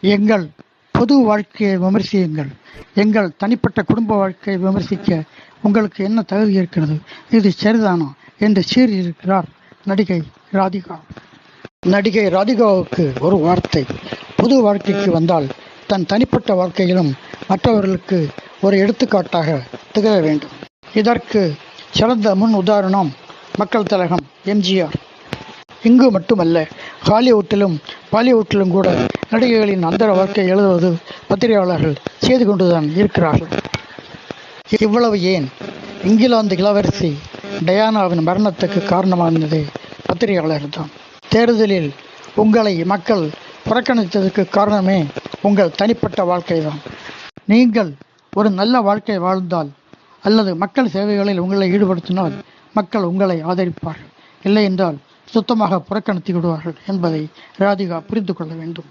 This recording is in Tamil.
எங்கள் பொது வாழ்க்கையை விமர்சியுங்கள். எங்கள் தனிப்பட்ட குடும்ப வாழ்க்கையை விமர்சிக்க உங்களுக்கு என்ன தகுதி இருக்கிறது? இது சரிதானா என்று சீறியிருக்கிறார் நடிகை ராதிகா. நடிகை ராதிகாவுக்கு ஒரு வார்த்தை. பொது வாழ்க்கைக்கு வந்தால் தன் தனிப்பட்ட வாழ்க்கையிலும் மற்றவர்களுக்கு ஒரு எடுத்துக்காட்டாக திகழ வேண்டும். இதற்கு சிறந்த முன் உதாரணம் மக்கள் திலகம் எம்ஜிஆர். இங்கு மட்டுமல்ல, ஹாலிவுட்டிலும் பாலிவுட்டிலும் கூட நடிகைகளின் அந்தர வாழ்க்கை எழுதுவது பத்திரிகையாளர்கள் செய்து கொண்டுதான் இருக்கிறார்கள். இவ்வளவு ஏன், இங்கிலாந்து இளவரசி டயானாவின் மரணத்துக்கு காரணமானதே பத்திரிகையாளர்கள் தான். தேர்தலில் உங்களை மக்கள் புறக்கணித்ததற்கு காரணமே உங்கள் தனிப்பட்ட வாழ்க்கை தான். நீங்கள் ஒரு நல்ல வாழ்க்கை வாழ்ந்தால் அல்லது மக்கள் சேவைகளில் உங்களை ஈடுபடுத்தினால் மக்கள் உங்களை ஆதரிப்பார்கள். இல்லை என்றால் சுத்தமாக புறக்கணித்து விடுவார்கள் என்பதை ராதிகா புரிந்து கொள்ள வேண்டும்.